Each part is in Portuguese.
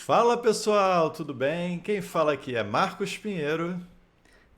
Fala pessoal, tudo bem? Quem fala aqui é Marcos Pinheiro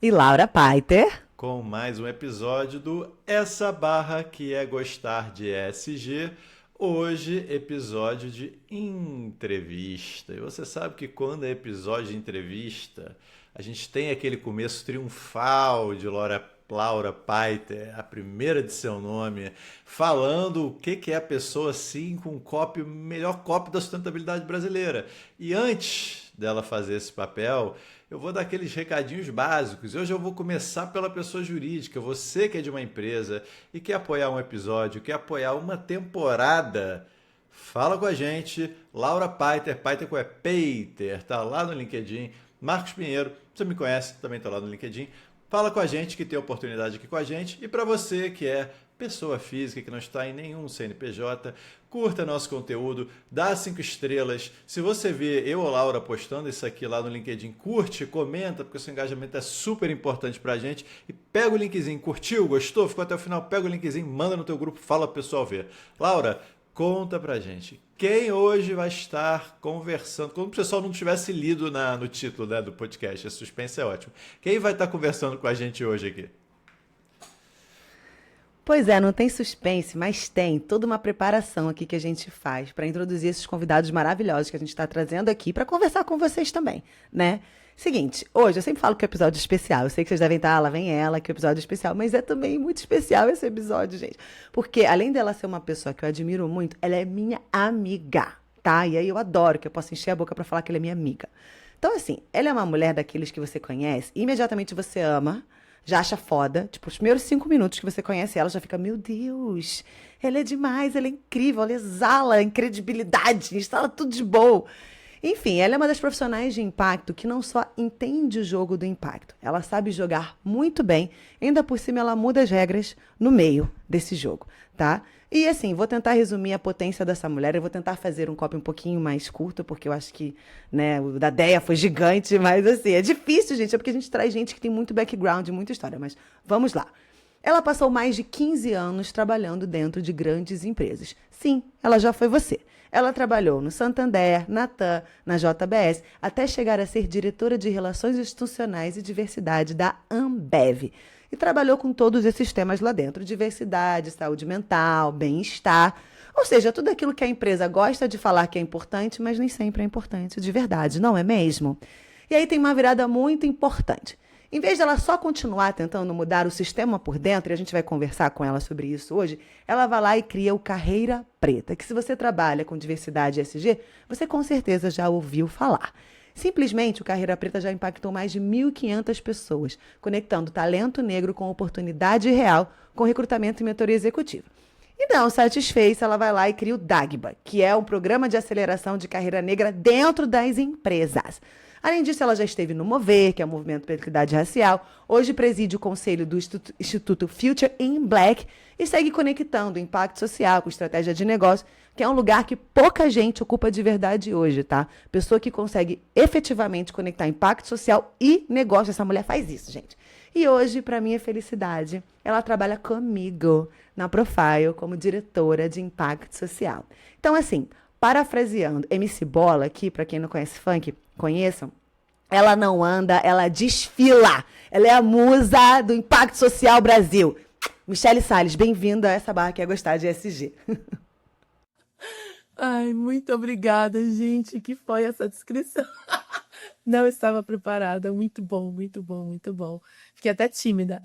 E Laura Paiter. com mais um episódio do Essa Barra que é Gostar de ESG. Hoje, episódio de entrevista. E você sabe que quando é episódio de entrevista, a gente tem aquele começo triunfal de Laura Paiter, a primeira de seu nome, falando o que é a pessoa assim com o copy, o melhor copy da sustentabilidade brasileira. E antes dela fazer esse papel, eu vou dar aqueles recadinhos básicos. Hoje eu vou começar pela pessoa jurídica. Você que é de uma empresa e quer apoiar um episódio, quer apoiar uma temporada, fala com a gente. Laura Paiter, Paiter com Peiter, tá lá no LinkedIn. Marcos Pinheiro, você me conhece, também tá lá no LinkedIn. Fala com a gente que tem oportunidade aqui com a gente. E para você que é pessoa física, que não está em nenhum CNPJ, curta nosso conteúdo, dá 5 estrelas. Se você vê eu ou Laura postando isso aqui lá no LinkedIn, curte, comenta, porque o seu engajamento é super importante pra gente. E pega o linkzinho, curtiu, gostou, ficou até o final, pega o linkzinho, manda no teu grupo, fala pro pessoal ver. Laura, conta pra gente. Quem hoje vai estar conversando, como o pessoal não tivesse lido no título, né, do podcast, esse suspense é ótimo. Quem vai estar conversando com a gente hoje aqui? Pois é, não tem suspense, mas tem toda uma preparação aqui que a gente faz para introduzir esses convidados maravilhosos que a gente está trazendo aqui para conversar com vocês também, né? Seguinte, hoje eu sempre falo que é um episódio especial. Eu sei que vocês devem estar, lá vem ela, que é um episódio especial, mas é também muito especial esse episódio, gente. Porque além dela ser uma pessoa que eu admiro muito, ela é minha amiga, tá? E aí eu adoro que eu possa encher a boca para falar que ela é minha amiga. Então, assim, ela é uma mulher daqueles que você conhece, e imediatamente você ama, já acha foda. Tipo, os primeiros 5 minutos que você conhece ela, já fica, meu Deus, ela é demais, ela é incrível, ela exala credibilidade, instala tudo de bom. Enfim, ela é uma das profissionais de impacto que não só entende o jogo do impacto, ela sabe jogar muito bem, ainda por cima ela muda as regras no meio desse jogo, tá? E assim, vou tentar resumir a potência dessa mulher, eu vou tentar fazer um copy um pouquinho mais curto, porque eu acho que, né, o da Deia foi gigante, mas assim, é difícil, gente, é porque a gente traz gente que tem muito background, muita história, mas vamos lá. Ela passou mais de 15 anos trabalhando dentro de grandes empresas. Sim, ela já foi você. Ela trabalhou no Santander, na TAM, na JBS, até chegar a ser diretora de Relações Institucionais e Diversidade da Ambev. E trabalhou com todos esses temas lá dentro: diversidade, saúde mental, bem-estar. Ou seja, tudo aquilo que a empresa gosta de falar que é importante, mas nem sempre é importante de verdade, não é mesmo? E aí tem uma virada muito importante. Em vez dela só continuar tentando mudar o sistema por dentro, e a gente vai conversar com ela sobre isso hoje, ela vai lá e cria o Carreira Preta, que se você trabalha com diversidade e ESG, você com certeza já ouviu falar. Simplesmente, o Carreira Preta já impactou mais de 1.500 pessoas, conectando talento negro com oportunidade real, com recrutamento e mentoria executiva. E não satisfeita, ela vai lá e cria o DAGBA, que é um programa de aceleração de carreira negra dentro das empresas. Além disso, ela já esteve no MOVER, que é o Movimento pela Equidade Racial, hoje preside o conselho do Instituto Future in Black e segue conectando o impacto social com estratégia de negócio, que é um lugar que pouca gente ocupa de verdade hoje, tá? Pessoa que consegue efetivamente conectar impacto social e negócio. Essa mulher faz isso, gente. E hoje, para minha felicidade, ela trabalha comigo na Profile como diretora de impacto social. Então, assim, parafraseando MC Bola, aqui, para quem não conhece funk, conheçam, ela não anda, ela desfila. Ela é a musa do impacto social Brasil. Michele Salles, bem-vinda a essa barra que é gostar de ESG. Ai, muito obrigada, gente. Que foi essa descrição? Não estava preparada. Muito bom, muito bom, muito bom. Fiquei até tímida.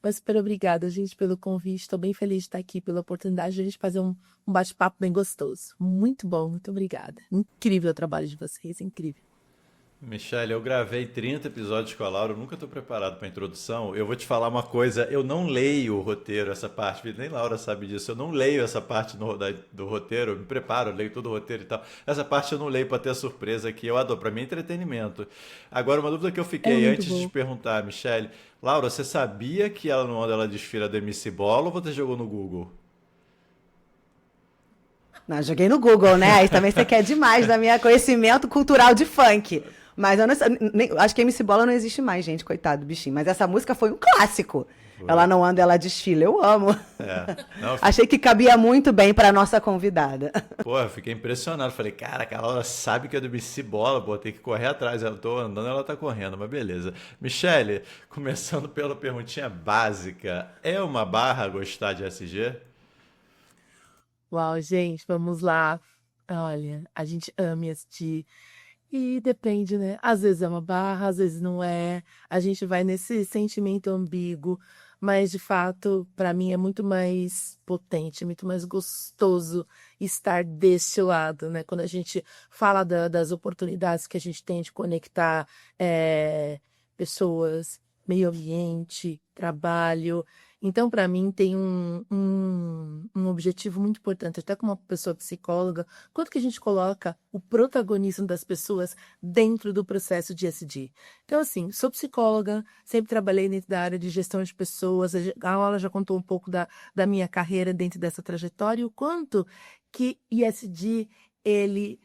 Mas super obrigada, gente, pelo convite. Estou bem feliz de estar aqui, pela oportunidade de a gente fazer um bate-papo bem gostoso. Muito bom, muito obrigada. Incrível o trabalho de vocês, incrível. Michele, eu gravei 30 episódios com a Laura, eu nunca estou preparado para a introdução. Eu vou te falar uma coisa, eu não leio o roteiro, essa parte, nem Laura sabe disso, eu não leio essa parte do roteiro, eu me preparo, eu leio todo o roteiro e tal. Essa parte eu não leio para ter a surpresa aqui, eu adoro, para mim é entretenimento. Agora, uma dúvida que eu É fiquei muito antes de te bom. perguntar, Michele, Laura, você sabia que ela não anda, ela desfila do MC Bola ou você jogou no Google? Não, joguei no Google, né? Aí também você quer demais da minha conhecimento cultural de funk. Mas eu não, acho que MC Bola não existe mais, gente, coitado do bichinho. Mas essa música foi um clássico. Ela não anda, ela desfila. Eu amo. Não, Achei que cabia muito bem para nossa convidada. pô, eu fiquei impressionado. Falei, cara, aquela hora sabe que é do MC Bola, pô, tem que correr atrás. Eu tô andando, ela tá correndo, mas beleza. Michele, começando pela perguntinha básica, é uma barra gostar de SG? Uau, gente, vamos lá. Olha, a gente ama assistir. E depende, né? Às vezes é uma barra, às vezes não é. A gente vai nesse sentimento ambíguo, mas de fato, para mim é muito mais potente, muito mais gostoso estar desse lado, né? Quando a gente fala das oportunidades que a gente tem de conectar pessoas, meio ambiente, trabalho. Então, para mim, tem um objetivo muito importante, até como uma pessoa psicóloga, quanto que a gente coloca o protagonismo das pessoas dentro do processo de SD. Então, assim, sou psicóloga, sempre trabalhei dentro da área de gestão de pessoas, a Aula já contou um pouco da minha carreira dentro dessa trajetória, e o quanto que ISD, ele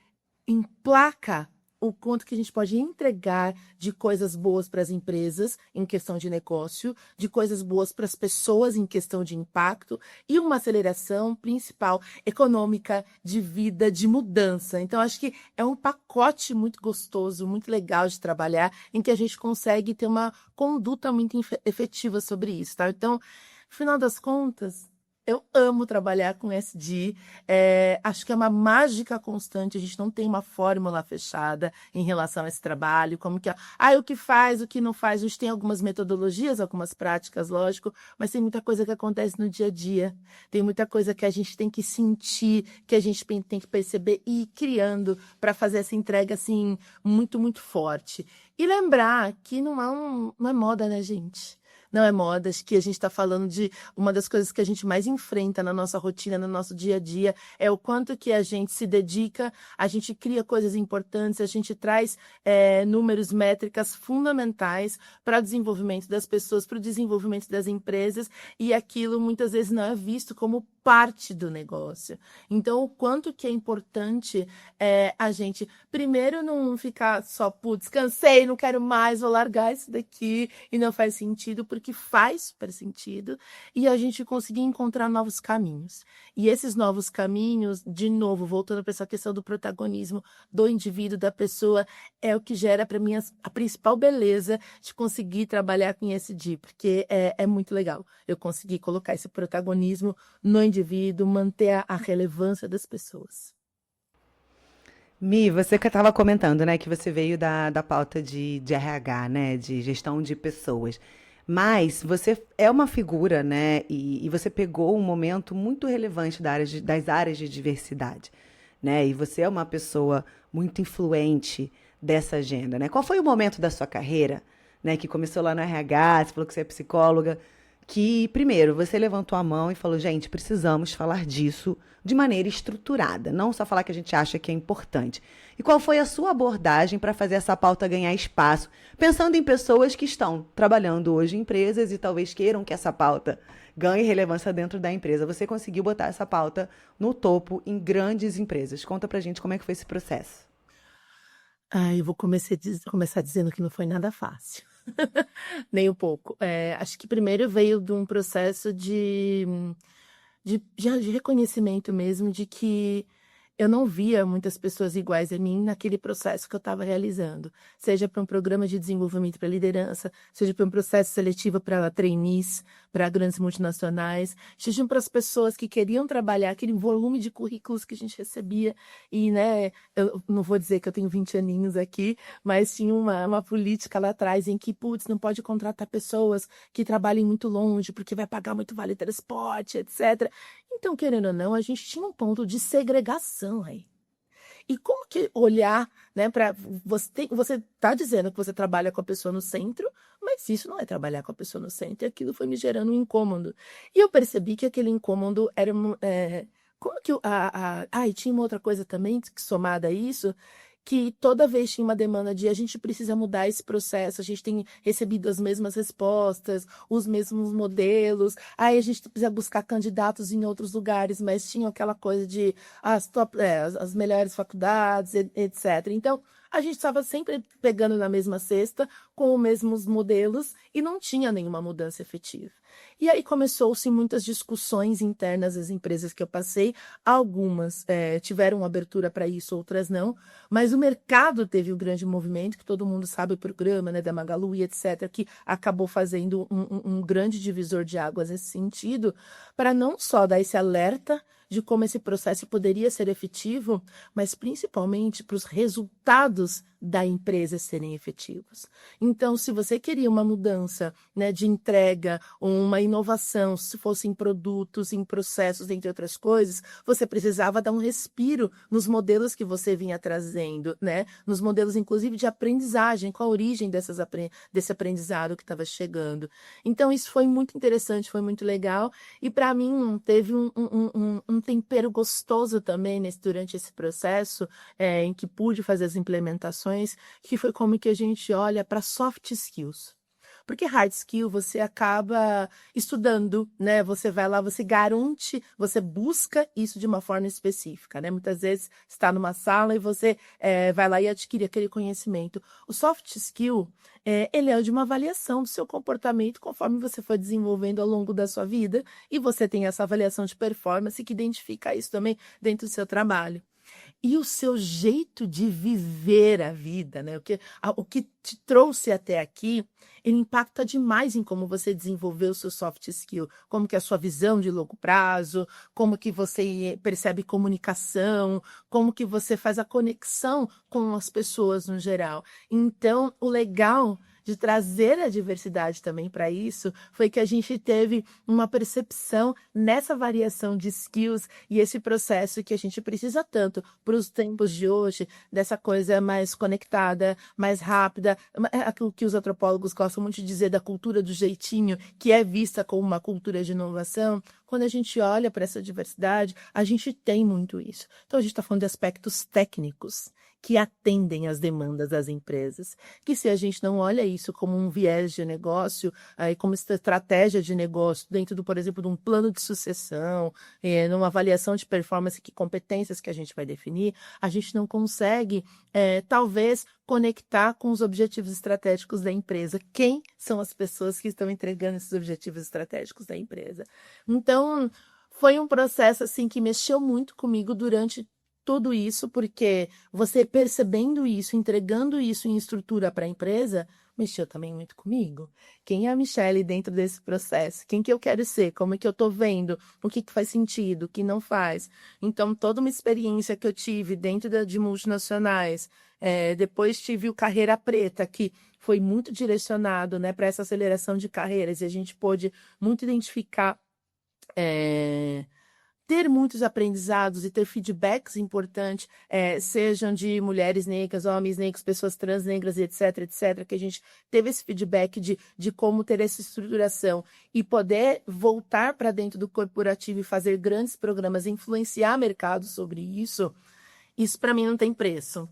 emplaca o quanto que a gente pode entregar de coisas boas para as empresas em questão de negócio, de coisas boas para as pessoas em questão de impacto e uma aceleração principal econômica, de vida, de mudança. Então, acho que é um pacote muito gostoso, muito legal de trabalhar, em que a gente consegue ter uma conduta muito efetiva sobre isso, tá? Então, no final das contas, eu amo trabalhar com SD. Acho que é uma mágica constante. A gente não tem uma fórmula fechada em relação a esse trabalho. Como que o que faz, o que não faz. A gente tem algumas metodologias, algumas práticas, lógico, mas tem muita coisa que acontece no dia a dia. Tem muita coisa que a gente tem que sentir, que a gente tem que perceber e ir criando para fazer essa entrega assim muito, muito forte. E lembrar que não é moda, né, gente? Não é moda, acho que a gente está falando de uma das coisas que a gente mais enfrenta na nossa rotina, no nosso dia a dia, é o quanto que a gente se dedica, a gente cria coisas importantes, a gente traz números, métricas fundamentais para o desenvolvimento das pessoas, para o desenvolvimento das empresas, e aquilo muitas vezes não é visto como parte do negócio. Então, o quanto que é importante a gente, primeiro, não ficar só, putz, cansei, não quero mais, vou largar isso daqui, e não faz sentido, porque faz super sentido, e a gente conseguir encontrar novos caminhos. E esses novos caminhos, de novo, voltando para essa questão do protagonismo do indivíduo, da pessoa, é o que gera para mim a principal beleza de conseguir trabalhar com ESG, porque é muito legal eu conseguir colocar esse protagonismo no indivíduo, manter a relevância das pessoas. Mi, você que estava comentando, né, que você veio da pauta de RH, né, de gestão de pessoas. Mas você é uma figura, né, e você pegou um momento muito relevante das áreas de diversidade, né, e você é uma pessoa muito influente dessa agenda, né. Qual foi o momento da sua carreira, né, que começou lá no RH, você falou que você é psicóloga, que, primeiro, você levantou a mão e falou, gente, precisamos falar disso de maneira estruturada, não só falar que a gente acha que é importante. E qual foi a sua abordagem para fazer essa pauta ganhar espaço, pensando em pessoas que estão trabalhando hoje em empresas e talvez queiram que essa pauta ganhe relevância dentro da empresa? Você conseguiu botar essa pauta no topo em grandes empresas. Conta pra gente como é que foi esse processo. Eu vou começar dizendo que não foi nada fácil. Nem um pouco. Acho que primeiro veio de um processo de reconhecimento mesmo de que eu não via muitas pessoas iguais a mim naquele processo que eu estava realizando, seja para um programa de desenvolvimento para liderança, seja para um processo seletivo para trainees, para grandes multinacionais, seja para as pessoas que queriam trabalhar, aquele volume de currículos que a gente recebia, e, né, eu não vou dizer que eu tenho 20 aninhos aqui, mas tinha uma política lá atrás em que, putz, não pode contratar pessoas que trabalhem muito longe, porque vai pagar muito vale transporte, etc. Então, querendo ou não, a gente tinha um ponto de segregação aí. E como que olhar, né, para você tá dizendo que você trabalha com a pessoa no centro, mas isso não é trabalhar com a pessoa no centro, e aquilo foi me gerando um incômodo. E eu percebi que aquele incômodo era como que e tinha uma outra coisa também que somada a isso, que toda vez tinha uma demanda de a gente precisa mudar esse processo, a gente tem recebido as mesmas respostas, os mesmos modelos, aí a gente precisa buscar candidatos em outros lugares, mas tinha aquela coisa de as melhores faculdades, etc. Então, a gente estava sempre pegando na mesma cesta, com os mesmos modelos, e não tinha nenhuma mudança efetiva. E aí começou-se muitas discussões internas das empresas que eu passei. Algumas tiveram abertura para isso, outras não. Mas o mercado teve um grande movimento, que todo mundo sabe o programa, né, da Magalu e etc., que acabou fazendo um grande divisor de águas nesse sentido, para não só dar esse alerta de como esse processo poderia ser efetivo, mas principalmente para os resultados da empresa serem efetivos. Então, se você queria uma mudança, né, de entrega, ou uma inovação, se fosse em produtos, em processos, entre outras coisas, você precisava dar um respiro nos modelos que você vinha trazendo, né? Nos modelos, inclusive, de aprendizagem, com a origem desse aprendizado que estava chegando. Então, isso foi muito interessante, foi muito legal. E, para mim, teve um tempero gostoso também durante esse processo, em que pude fazer as implementações, que foi como que a gente olha para soft skills. Porque hard skill você acaba estudando, né? Você vai lá, você garante, você busca isso de uma forma específica, né? Muitas vezes está numa sala e você vai lá e adquire aquele conhecimento. O soft skill, ele é de uma avaliação do seu comportamento conforme você foi desenvolvendo ao longo da sua vida, e você tem essa avaliação de performance que identifica isso também dentro do seu trabalho. E o seu jeito de viver a vida, né? O que te trouxe até aqui, ele impacta demais em como você desenvolveu o seu soft skill, como que é a sua visão de longo prazo, como que você percebe comunicação, como que você faz a conexão com as pessoas no geral. Então, o legal de trazer a diversidade também para isso, foi que a gente teve uma percepção nessa variação de skills e esse processo que a gente precisa tanto para os tempos de hoje, dessa coisa mais conectada, mais rápida, aquilo que os antropólogos gostam muito de dizer da cultura do jeitinho, que é vista como uma cultura de inovação. Quando a gente olha para essa diversidade, a gente tem muito isso. Então, a gente está falando de aspectos técnicos que atendem às demandas das empresas, que se a gente não olha isso como um viés de negócio, como estratégia de negócio, dentro do, por exemplo, de um plano de sucessão, numa avaliação de performance, que competências que a gente vai definir, a gente não consegue, talvez, conectar com os objetivos estratégicos da empresa. Quem são as pessoas que estão entregando esses objetivos estratégicos da empresa? Então, foi um processo assim que mexeu muito comigo durante tudo isso, porque você percebendo isso, entregando isso em estrutura para a empresa, mexeu também muito comigo. Quem é a Michelle dentro desse processo? Quem que eu quero ser? Como é que eu estou vendo? O que faz sentido? O que não faz? Então, toda uma experiência que eu tive dentro de multinacionais, depois tive o Carreira Preta, que foi muito direcionado, né, para essa aceleração de carreiras, e a gente pôde muito identificar ter muitos aprendizados e ter feedbacks importantes, sejam de mulheres negras, homens negros, pessoas trans negras, etc., etc., que a gente teve esse feedback de como ter essa estruturação e poder voltar para dentro do corporativo e fazer grandes programas, influenciar mercado sobre isso, isso para mim não tem preço.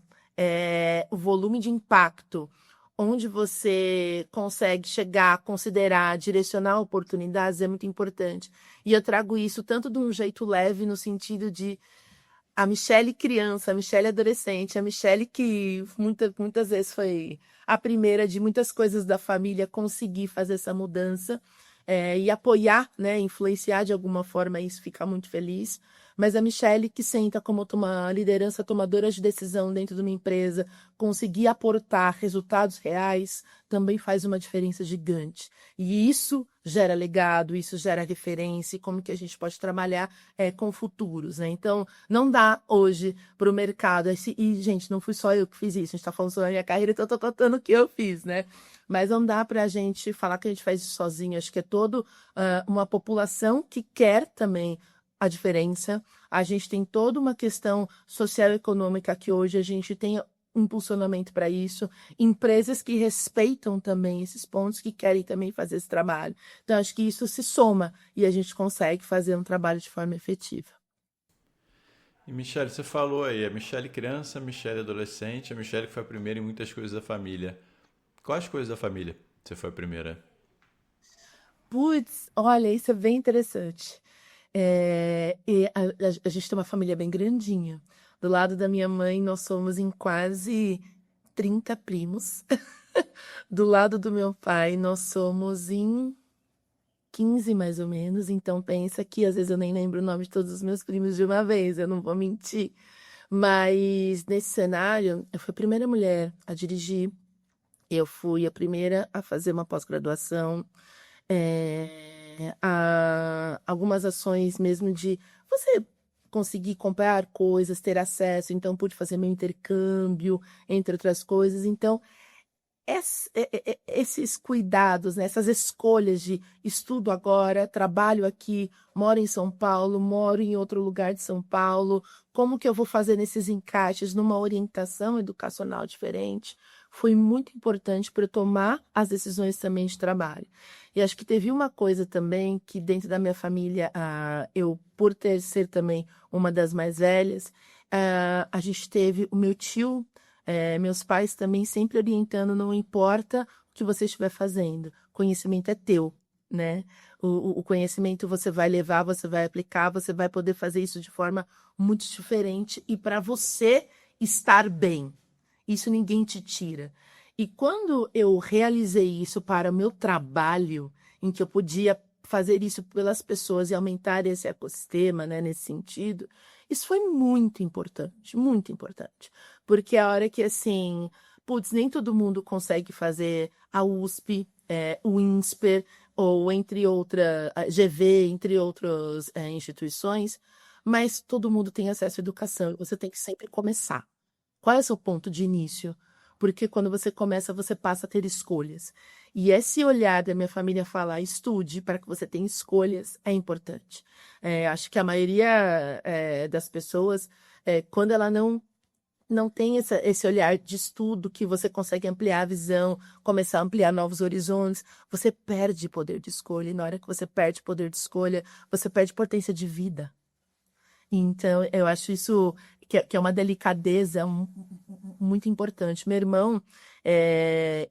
O volume de impacto, onde você consegue chegar, considerar, direcionar oportunidades é muito importante. E eu trago isso tanto de um jeito leve, no sentido de a Michelle criança, a Michelle adolescente, a Michelle que muitas vezes foi a primeira de muitas coisas da família conseguir fazer essa mudança, e apoiar, né, influenciar de alguma forma isso, ficar muito feliz. Mas a Michelle que senta como uma liderança tomadora de decisão dentro de uma empresa, conseguir aportar resultados reais, também faz uma diferença gigante. E isso gera legado, isso gera referência, e como que a gente pode trabalhar com futuros, né? Então, não dá hoje para o mercado, e, gente, não fui só eu que fiz isso, a gente está falando sobre a minha carreira, então eu estou contando o que eu fiz, né? Mas não dá para a gente falar que a gente faz isso sozinho, acho que é toda uma população que quer também a diferença. A gente tem toda uma questão social e econômica que hoje a gente tem impulsionamento para isso, empresas que respeitam também esses pontos, que querem também fazer esse trabalho. Então, acho que isso se soma e a gente consegue fazer um trabalho de forma efetiva. E Michelle, você falou aí, a Michelle criança, a Michelle adolescente, a Michelle que foi a primeira em muitas coisas da família. Quais coisas da família você foi a primeira? Putz, olha, isso é bem interessante. E a gente tem uma família bem grandinha. Do lado da minha mãe, nós somos em quase 30 primos. Do lado do meu pai, nós somos em 15 mais ou menos, então pensa que às vezes eu nem lembro o nome de todos os meus primos de uma vez, eu não vou mentir. Mas nesse cenário, eu fui a primeira mulher a dirigir, eu fui a primeira a fazer uma pós-graduação, algumas ações mesmo de você conseguir comprar coisas, ter acesso, então pude fazer meu intercâmbio, entre outras coisas. Então, esses cuidados, né, essas escolhas de estudo agora, trabalho aqui, moro em São Paulo, moro em outro lugar de São Paulo, como que eu vou fazer nesses encaixes numa orientação educacional diferente, foi muito importante para eu tomar as decisões também de trabalho. E acho que teve uma coisa também que dentro da minha família, eu, por ser também uma das mais velhas, a gente teve o meu tio, meus pais também sempre orientando, não importa o que você estiver fazendo, conhecimento é teu, né? O conhecimento você vai levar, você vai aplicar, você vai poder fazer isso de forma muito diferente e para você estar bem. Isso ninguém te tira. E quando eu realizei isso para o meu trabalho, em que eu podia fazer isso pelas pessoas e aumentar esse ecossistema, né, nesse sentido, isso foi muito importante, muito importante. Porque a hora que, assim, putz, nem todo mundo consegue fazer a USP, o INSPER, ou entre outras, a GV, entre outras instituições, mas todo mundo tem acesso à educação. Você tem que sempre começar. Qual é o seu ponto de início? Porque quando você começa, você passa a ter escolhas. E esse olhar da minha família falar, estude para que você tenha escolhas, é importante. Acho que a maioria das pessoas, quando ela não tem esse olhar de estudo que você consegue ampliar a visão, começar a ampliar novos horizontes, você perde poder de escolha. E na hora que você perde poder de escolha, você perde potência de vida. Então, eu acho isso que é uma delicadeza muito importante. Meu irmão,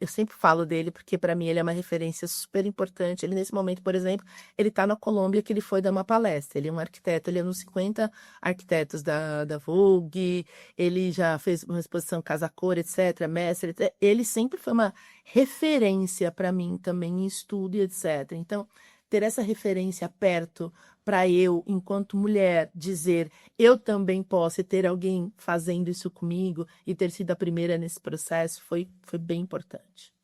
eu sempre falo dele, porque para mim ele é uma referência super importante. Ele, nesse momento, por exemplo, ele está na Colômbia, que ele foi dar uma palestra. Ele é um arquiteto, ele é um dos 50 arquitetos da Vogue, ele já fez uma exposição Casa Cor, etc., mestre, etc. Ele sempre foi uma referência para mim também em estudo e etc. Então, ter essa referência perto para eu, enquanto mulher, dizer eu também posso ter alguém fazendo isso comigo e ter sido a primeira nesse processo foi bem importante.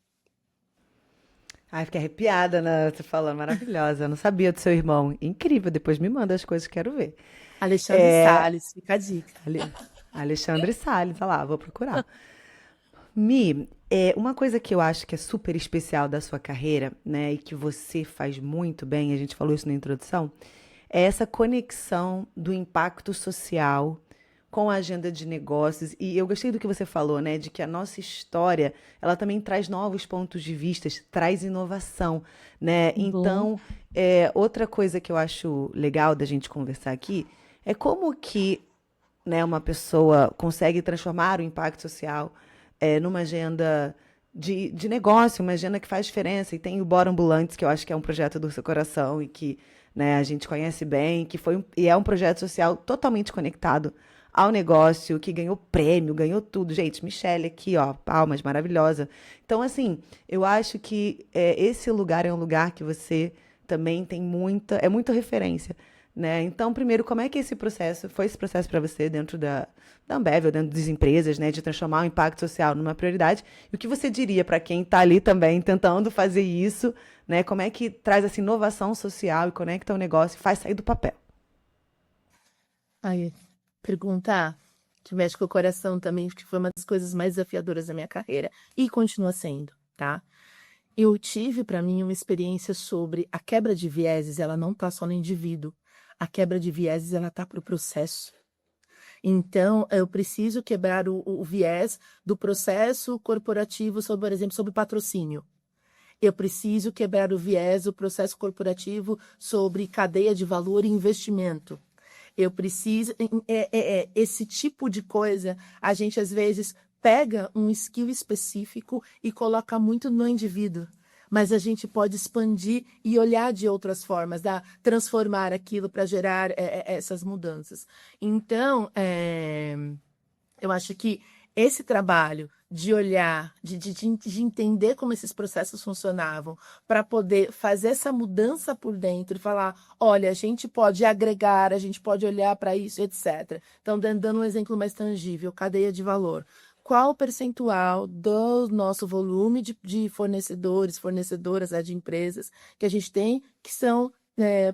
Ai, fiquei arrepiada, né? Você falando, maravilhosa. Eu não sabia do seu irmão. Incrível, depois me manda as coisas, quero ver. Alexandre Salles, fica a dica. Alexandre Salles, olha lá, vou procurar. Mi, uma coisa que eu acho que é super especial da sua carreira, né, e que você faz muito bem, a gente falou isso na introdução, é essa conexão do impacto social com a agenda de negócios. E eu gostei do que você falou, né, de que a nossa história, ela também traz novos pontos de vista, traz inovação, né? Então, outra coisa que eu acho legal da gente conversar aqui é como que, né, uma pessoa consegue transformar o impacto social numa agenda de negócio, uma agenda que faz diferença. E tem o Bora Ambulantes, que eu acho que é um projeto do seu coração e que, né, a gente conhece bem, e é um projeto social totalmente conectado ao negócio, que ganhou prêmio, ganhou tudo. Gente, Michelle aqui, ó, palmas, maravilhosa. Então, assim, eu acho que esse lugar é um lugar que você também tem muita referência, né? Então, primeiro, como é que foi esse processo para você dentro da Ambev, ou dentro das empresas, né, de transformar o impacto social numa prioridade? E o que você diria para quem está ali também tentando fazer isso, né? Como é que traz essa inovação social e conecta o negócio e faz sair do papel? Aí, perguntar que mexe com o coração também, que foi uma das coisas mais desafiadoras da minha carreira e continua sendo, tá? Eu tive para mim uma experiência sobre a quebra de vieses, ela não tá só no indivíduo. A quebra de vieses, ela tá pro processo. Então, eu preciso quebrar o viés do processo corporativo, sobre, por exemplo, sobre patrocínio. Eu preciso quebrar o viés do processo corporativo sobre cadeia de valor e investimento. Eu preciso... esse tipo de coisa, a gente às vezes pega um skill específico e coloca muito no indivíduo. Mas a gente pode expandir e olhar de outras formas, transformar aquilo para gerar essas mudanças. Então, eu acho que esse trabalho de olhar, de entender como esses processos funcionavam, para poder fazer essa mudança por dentro e falar, olha, a gente pode agregar, a gente pode olhar para isso, etc. Então, dando um exemplo mais tangível, cadeia de valor. Qual o percentual do nosso volume de fornecedores, fornecedoras, de empresas que a gente tem que são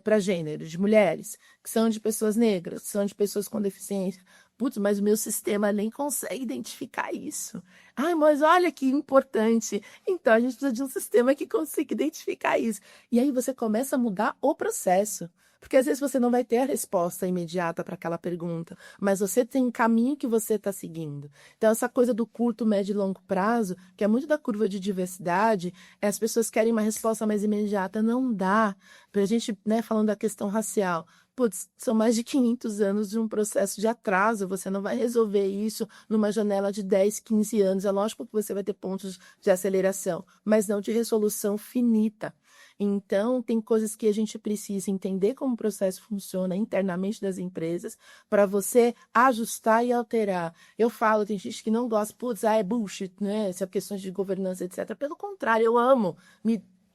para gênero, de mulheres, que são de pessoas negras, que são de pessoas com deficiência? Putz, mas o meu sistema nem consegue identificar isso. Ai, mas olha que importante. Então, a gente precisa de um sistema que consiga identificar isso. E aí você começa a mudar o processo. Porque às vezes você não vai ter a resposta imediata para aquela pergunta, mas você tem um caminho que você está seguindo. Então, essa coisa do curto, médio e longo prazo, que é muito da curva de diversidade, as pessoas querem uma resposta mais imediata. Não dá. Para a gente, né, falando da questão racial, putz, são mais de 500 anos de um processo de atraso, você não vai resolver isso numa janela de 10, 15 anos. É lógico que você vai ter pontos de aceleração, mas não de resolução finita. Então, tem coisas que a gente precisa entender como o processo funciona internamente das empresas para você ajustar e alterar. Eu falo, tem gente que não gosta, putz, é bullshit, né? Essa questão de governança, etc. Pelo contrário, eu amo.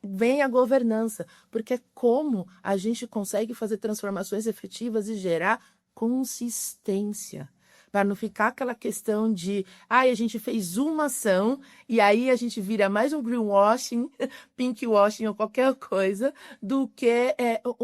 Vem a governança, porque é como a gente consegue fazer transformações efetivas e gerar consistência. Para não ficar aquela questão de, a gente fez uma ação e aí a gente vira mais um greenwashing, pinkwashing ou qualquer coisa, do que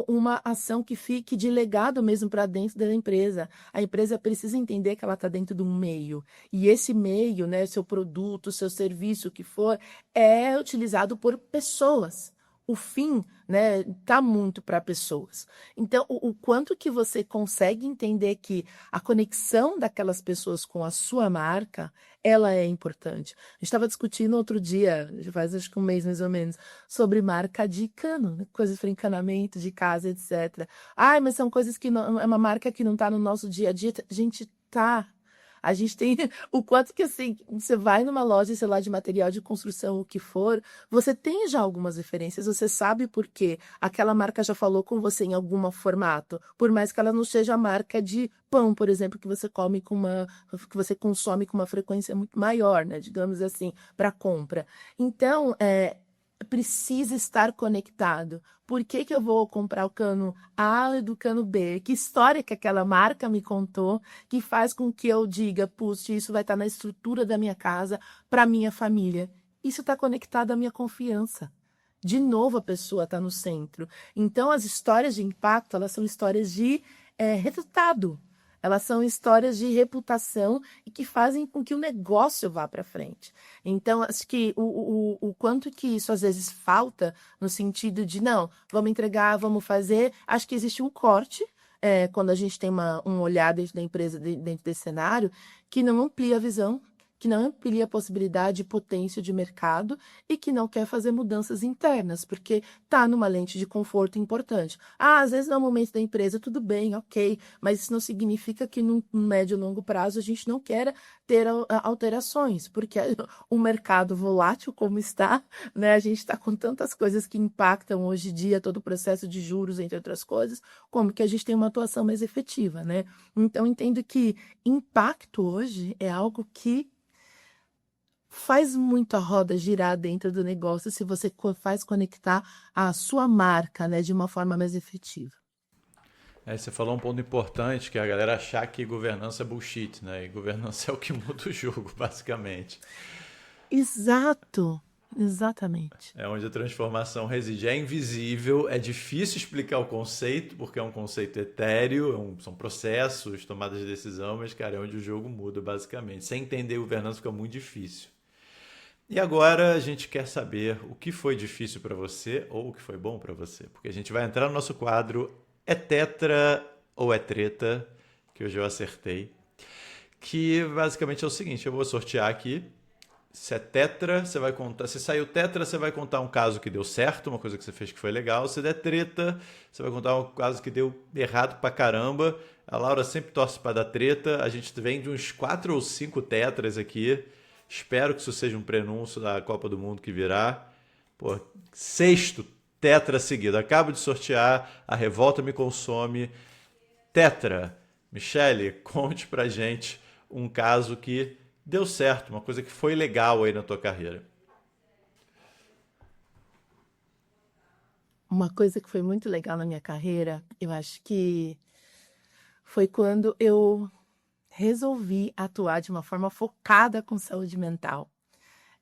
uma ação que fique de legado mesmo para dentro da empresa. A empresa precisa entender que ela está dentro de um meio. E esse meio, né, seu produto, seu serviço, o que for, é utilizado por pessoas. O fim, né, tá muito para pessoas. Então, o quanto que você consegue entender que a conexão daquelas pessoas com a sua marca, ela é importante. A gente estava discutindo outro dia, já faz acho que um mês mais ou menos, sobre marca de cano, né, coisas para encanamento de casa, etc. Mas são coisas que não, é uma marca que não está no nosso dia a dia. A gente tá. A gente tem o quanto que, assim, você vai numa loja, sei lá, de material de construção, o que for, você tem já algumas referências, você sabe por quê. Aquela marca já falou com você em algum formato, por mais que ela não seja a marca de pão, por exemplo, que você come que você consome com uma frequência muito maior, né, digamos assim, para compra. Então, precisa estar conectado. Por que eu vou comprar o cano A do cano B? Que história que aquela marca me contou que faz com que eu diga, putz, isso vai estar na estrutura da minha casa para minha família? Isso está conectado à minha confiança. De novo, a pessoa está no centro. Então, as histórias de impacto, elas são histórias de resultado. Elas são histórias de reputação e que fazem com que o negócio vá para frente. Então, acho que o quanto que isso às vezes falta no sentido de, não, vamos entregar, vamos fazer. Acho que existe um corte, quando a gente tem um olhar dentro da empresa, dentro desse cenário, que não amplia a visão, que não amplia a possibilidade e potência de mercado e que não quer fazer mudanças internas, porque está numa lente de conforto importante. Às vezes no momento da empresa, tudo bem, ok, mas isso não significa que no médio e longo prazo a gente não quer ter alterações, porque o mercado volátil como está, né, a gente está com tantas coisas que impactam hoje em dia todo o processo de juros, entre outras coisas, como que a gente tem uma atuação mais efetiva, né? Então, entendo que impacto hoje é algo que faz muito a roda girar dentro do negócio se você faz conectar a sua marca, né, de uma forma mais efetiva. Você falou um ponto importante, que é a galera achar que governança é bullshit, né? E governança é o que muda o jogo, basicamente. Exato, exatamente. É onde a transformação reside. É invisível, é difícil explicar o conceito, porque é um conceito etéreo, são processos, tomadas de decisão, mas, cara, é onde o jogo muda, basicamente. Sem entender governança fica muito difícil. E agora a gente quer saber o que foi difícil para você ou o que foi bom para você. Porque a gente vai entrar no nosso quadro É Tetra ou É Treta, que hoje eu acertei. Que basicamente é o seguinte, eu vou sortear aqui. Se é tetra, você vai contar. Se saiu tetra, você vai contar um caso que deu certo, uma coisa que você fez que foi legal. Se der treta, você vai contar um caso que deu errado pra caramba. A Laura sempre torce para dar treta. A gente vem de uns 4 ou 5 tetras aqui. Espero que isso seja um prenúncio da Copa do Mundo que virá. Pô, 6º tetra seguido. Acabo de sortear. A revolta me consome. Tetra. Michele, conte pra gente um caso que deu certo, uma coisa que foi legal aí na tua carreira? Uma coisa que foi muito legal na minha carreira, eu acho que foi quando eu resolvi atuar de uma forma focada com saúde mental.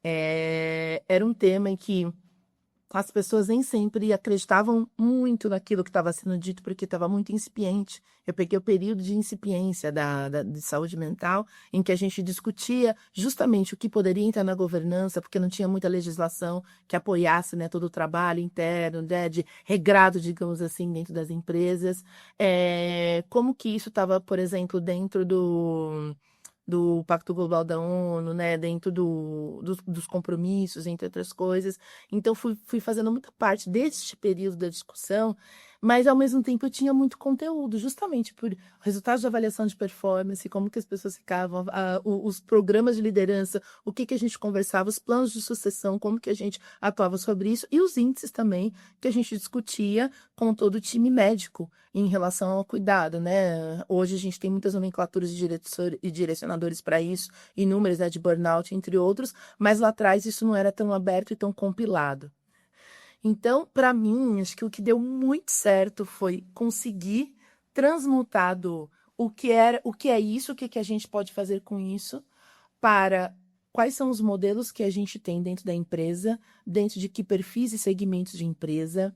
Era um tema em que as pessoas nem sempre acreditavam muito naquilo que estava sendo dito, porque estava muito incipiente. Eu peguei o período de incipiência de saúde mental, em que a gente discutia justamente o que poderia entrar na governança, porque não tinha muita legislação que apoiasse, né, todo o trabalho interno, né, de regrado, digamos assim, dentro das empresas. Como que isso estava, por exemplo, dentro do Pacto Global da ONU, né, dentro dos compromissos, entre outras coisas. Então, fui fazendo muita parte deste período da discussão, mas, ao mesmo tempo, eu tinha muito conteúdo, justamente por resultados de avaliação de performance, como que as pessoas ficavam, os programas de liderança, o que a gente conversava, os planos de sucessão, como que a gente atuava sobre isso, e os índices também, que a gente discutia com todo o time médico em relação ao cuidado, né? Hoje a gente tem muitas nomenclaturas e direcionadores para isso, e números, né, de burnout, entre outros, mas lá atrás isso não era tão aberto e tão compilado. Então, para mim, acho que o que deu muito certo foi conseguir transmutar o que é isso, o que a gente pode fazer com isso, para quais são os modelos que a gente tem dentro da empresa, dentro de que perfis e segmentos de empresa,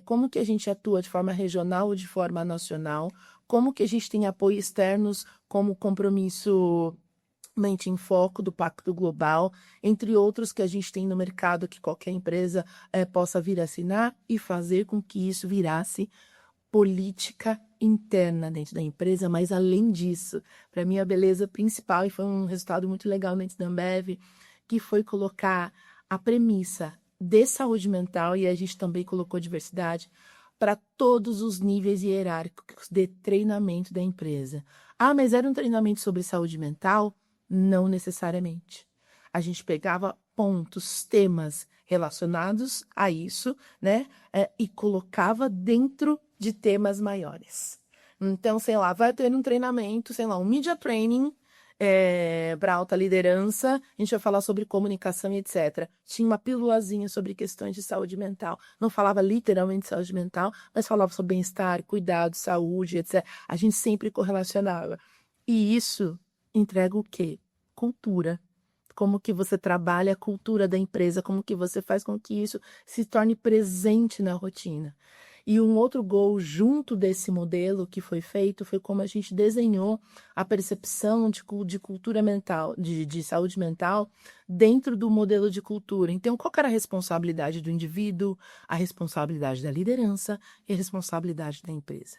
como que a gente atua de forma regional ou de forma nacional, como que a gente tem apoio externos como compromisso Mente em Foco do Pacto Global, entre outros que a gente tem no mercado que qualquer empresa possa vir assinar e fazer com que isso virasse política interna dentro da empresa, mas além disso, para mim a beleza principal, e foi um resultado muito legal dentro da Ambev, que foi colocar a premissa de saúde mental, e a gente também colocou diversidade, para todos os níveis hierárquicos de treinamento da empresa. Ah, mas era um treinamento sobre saúde mental? Não necessariamente. A gente pegava pontos, temas relacionados a isso, né? E colocava dentro de temas maiores. Então, sei lá, vai ter um treinamento, sei lá, um media training para alta liderança, a gente vai falar sobre comunicação e etc. Tinha uma pílulazinha sobre questões de saúde mental. Não falava literalmente de saúde mental, mas falava sobre bem-estar, cuidado, saúde, etc. A gente sempre correlacionava. E isso entrega o quê? Cultura. Como que você trabalha a cultura da empresa, como que você faz com que isso se torne presente na rotina. E um outro gol junto desse modelo que foi feito foi como a gente desenhou a percepção de cultura mental, de saúde mental dentro do modelo de cultura. Então, qual que era a responsabilidade do indivíduo, a responsabilidade da liderança e a responsabilidade da empresa?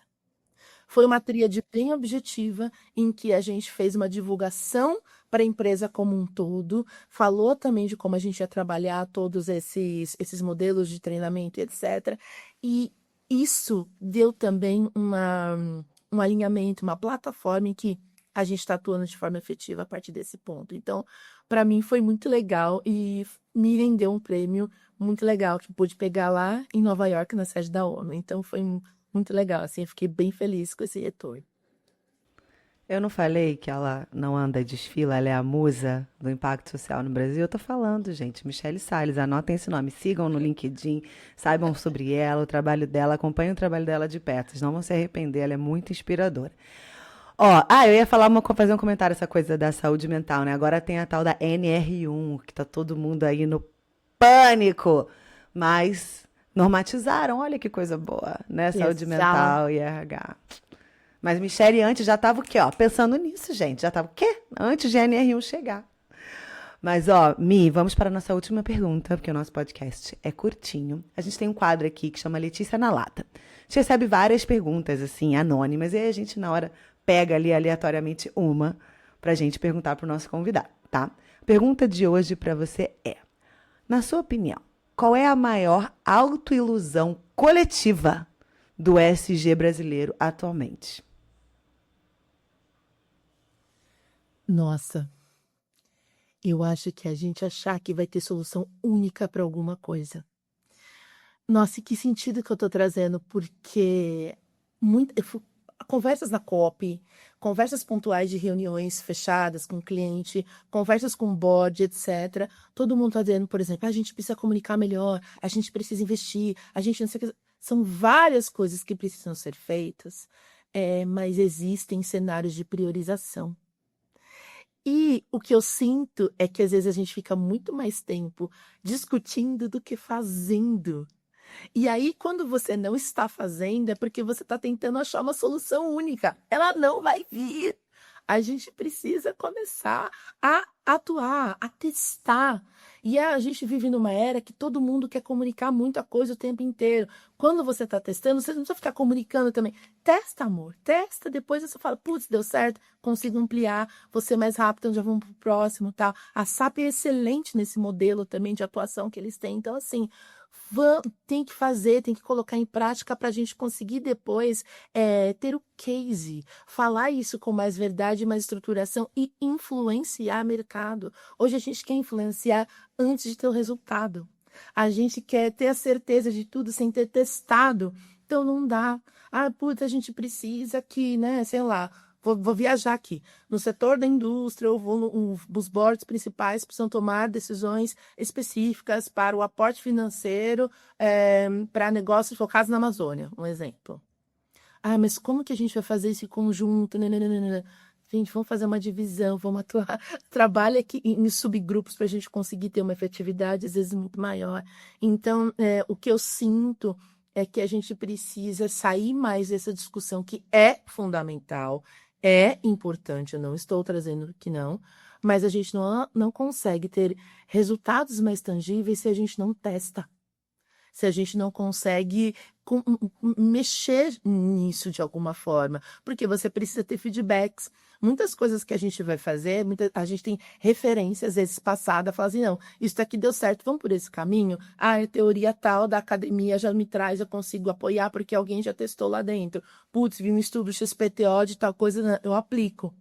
Foi uma tríade bem objetiva em que a gente fez uma divulgação para a empresa como um todo, falou também de como a gente ia trabalhar todos esses modelos de treinamento, etc. E isso deu também um alinhamento, uma plataforma em que a gente está atuando de forma efetiva a partir desse ponto. Então, para mim foi muito legal e me rendeu um prêmio muito legal que pude pegar lá em Nova York, na sede da ONU. Então, foi muito legal, assim, eu fiquei bem feliz com esse retorno. Eu não falei que ela não anda e desfila, ela é a musa do impacto social no Brasil? Eu tô falando, gente. Michelle Salles, anotem esse nome, sigam no LinkedIn, saibam sobre ela, o trabalho dela, acompanhem o trabalho dela de perto, vocês não vão se arrepender, ela é muito inspiradora. Ó, eu ia fazer um comentário essa coisa da saúde mental, né? Agora tem a tal da NR1, que tá todo mundo aí no pânico, mas normatizaram, olha que coisa boa, né? Saúde Exato. mental e RH. Mas Michelle antes já estava o quê? Ó, pensando nisso, gente. Já estava o quê? Antes de NR1 chegar. Mas, ó, Mi, vamos para a nossa última pergunta, porque o nosso podcast é curtinho. A gente tem um quadro aqui que chama Letícia na Lata. A gente recebe várias perguntas, assim, anônimas, e aí a gente, na hora, pega ali aleatoriamente uma pra gente perguntar pro nosso convidado, tá? A pergunta de hoje para você é, na sua opinião, qual é a maior autoilusão coletiva do ESG brasileiro atualmente? Nossa, eu acho que a gente achar que vai ter solução única para alguma coisa. Nossa, e que sentido que eu tô trazendo? Porque conversas na COP, conversas pontuais de reuniões fechadas com o cliente, conversas com o board, etc. Todo mundo está dizendo, por exemplo, a gente precisa comunicar melhor, a gente precisa investir, a gente não sei o que. São várias coisas que precisam ser feitas, mas existem cenários de priorização. E o que eu sinto é que às vezes a gente fica muito mais tempo discutindo do que fazendo. E aí, quando você não está fazendo, é porque você está tentando achar uma solução única. Ela não vai vir. A gente precisa começar a atuar, a testar. E a gente vive numa era que todo mundo quer comunicar muita coisa o tempo inteiro. Quando você está testando, você não precisa ficar comunicando também. Testa, amor, testa. Depois você fala, putz, deu certo, consigo ampliar, vou ser mais rápido, então já vamos pro próximo, tal. A SAP é excelente nesse modelo também de atuação que eles têm. Então, assim, tem que fazer, tem que colocar em prática para a gente conseguir depois ter o case, falar isso com mais verdade, mais estruturação e influenciar mercado. Hoje a gente quer influenciar antes de ter o resultado. A gente quer ter a certeza de tudo sem ter testado. Então não dá. Ah, puta, a gente precisa que, né, sei lá, vou viajar aqui. No setor da indústria, os boards principais precisam tomar decisões específicas para o aporte financeiro para negócios focados na Amazônia, um exemplo. Ah, mas como que a gente vai fazer esse conjunto? Nananana. Gente, vamos fazer uma divisão, vamos atuar. Trabalha aqui em subgrupos para a gente conseguir ter uma efetividade, às vezes, muito maior. Então, o que eu sinto é que a gente precisa sair mais dessa discussão que é fundamental, é importante, eu não estou trazendo que não, mas a gente não consegue ter resultados mais tangíveis se a gente não testa. Se a gente não consegue mexer nisso de alguma forma, porque você precisa ter feedbacks. Muitas coisas que a gente vai fazer, a gente tem referências, às vezes passada, fala assim, não, isso aqui deu certo, vamos por esse caminho? Ah, a teoria tal da academia já me traz, eu consigo apoiar porque alguém já testou lá dentro. Putz, vi um estudo XPTO de tal coisa, eu aplico.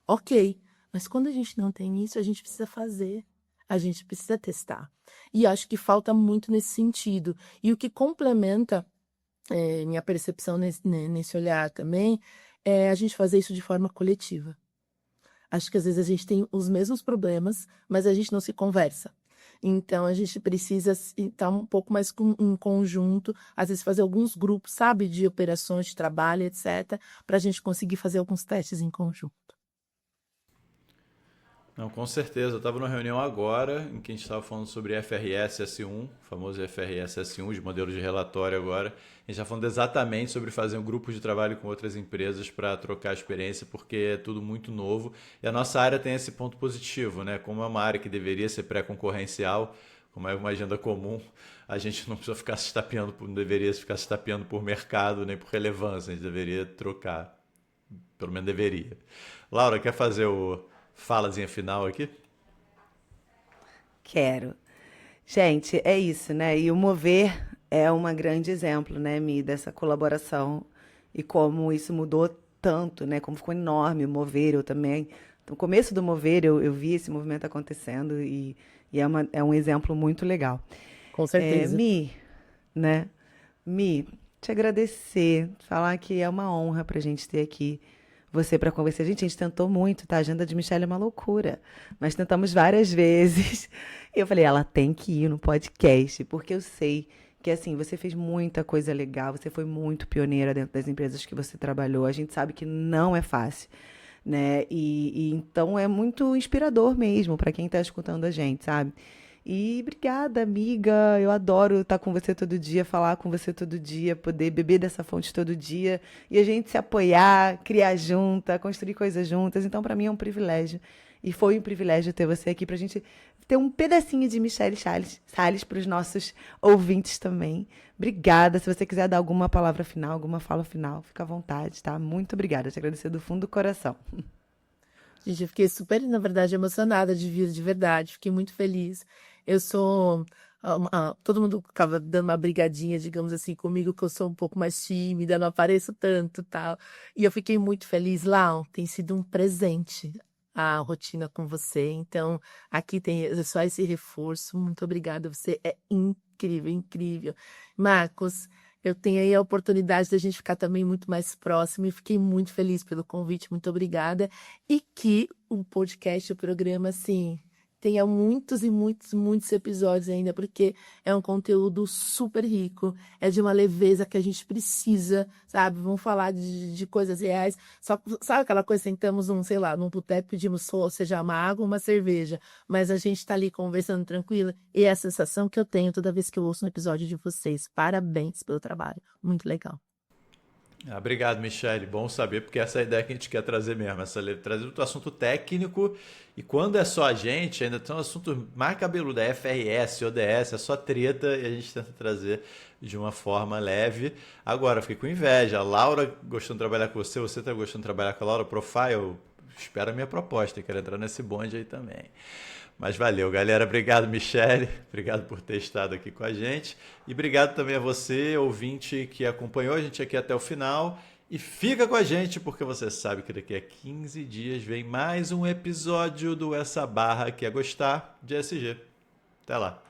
Ok, mas quando a gente não tem isso, a gente precisa fazer. A gente precisa testar. E acho que falta muito nesse sentido. E o que complementa minha percepção nesse olhar também é a gente fazer isso de forma coletiva. Acho que às vezes a gente tem os mesmos problemas, mas a gente não se conversa. Então a gente precisa estar um pouco mais em conjunto, às vezes fazer alguns grupos, sabe, de operações, de trabalho, etc., para a gente conseguir fazer alguns testes em conjunto. Não, com certeza. Eu estava numa reunião agora em que a gente estava falando sobre FRS S1, o famoso FRS S1, de modelo de relatório agora. A gente está falando exatamente sobre fazer um grupo de trabalho com outras empresas para trocar experiência, porque é tudo muito novo. E a nossa área tem esse ponto positivo, né? Como é uma área que deveria ser pré-concorrencial, como é uma agenda comum, a gente não precisa ficar se estapeando, não deveria ficar se estapeando por mercado nem por relevância. A gente deveria trocar. Pelo menos deveria. Laura, quer fazer o falazinha final aqui? Quero. Gente, é isso, né? E o Mover é um grande exemplo, né, Mi, dessa colaboração e como isso mudou tanto, né? Como ficou enorme o Mover, eu também. No começo do Mover, eu vi esse movimento acontecendo e é um exemplo muito legal. Com certeza. Mi, né? Mi, te agradecer, falar que é uma honra pra gente ter aqui você para conversar. Gente, a gente tentou muito, tá? A agenda de Michelle é uma loucura. Mas tentamos várias vezes. E eu falei, ela tem que ir no podcast, porque eu sei que, assim, você fez muita coisa legal, você foi muito pioneira dentro das empresas que você trabalhou. A gente sabe que não é fácil, né? E então é muito inspirador mesmo para quem está escutando a gente, sabe? E obrigada, amiga. Eu adoro estar com você todo dia, falar com você todo dia, poder beber dessa fonte todo dia e a gente se apoiar, criar junta, construir coisas juntas. Então, para mim é um privilégio. E foi um privilégio ter você aqui para a gente ter um pedacinho de Michelle Salles para os nossos ouvintes também. Obrigada. Se você quiser dar alguma palavra final, alguma fala final, fica à vontade, tá? Muito obrigada. Te agradecer do fundo do coração. Gente, eu fiquei super, na verdade, emocionada de vir de verdade. Fiquei muito feliz. Eu sou... todo mundo acaba dando uma brigadinha, digamos assim, comigo, que eu sou um pouco mais tímida, não apareço tanto, tal. E eu fiquei muito feliz. Lau, tem sido um presente a rotina com você. Então, aqui tem só esse reforço. Muito obrigada. Você é incrível, incrível. Marcos, eu tenho aí a oportunidade da gente ficar também muito mais próximo e fiquei muito feliz pelo convite, muito obrigada. E que o podcast, o programa, assim, tenha muitos e muitos, muitos episódios ainda, porque é um conteúdo super rico, é de uma leveza que a gente precisa, sabe? Vamos falar de coisas reais. Só, sabe aquela coisa, sentamos sei lá, num boteco, pedimos, seja uma água, uma cerveja, mas a gente tá ali conversando tranquila, e é a sensação que eu tenho toda vez que eu ouço um episódio de vocês. Parabéns pelo trabalho, muito legal. Obrigado, Michele. Bom saber, porque essa é a ideia que a gente quer trazer mesmo. Trazer o assunto técnico. E quando é só a gente, ainda tem um assunto mais cabeludo, é FRS, ODS, é só treta e a gente tenta trazer de uma forma leve. Agora, fiquei com inveja. A Laura gostando de trabalhar com você, você está gostando de trabalhar com a Laura Profile? Espera a minha proposta, quero entrar nesse bonde aí também. Mas valeu, galera. Obrigado, Michele. Obrigado por ter estado aqui com a gente. E obrigado também a você, ouvinte, que acompanhou a gente aqui até o final. E fica com a gente, porque você sabe que daqui a 15 dias vem mais um episódio do Essa Barra que é Gostar de SG. Até lá.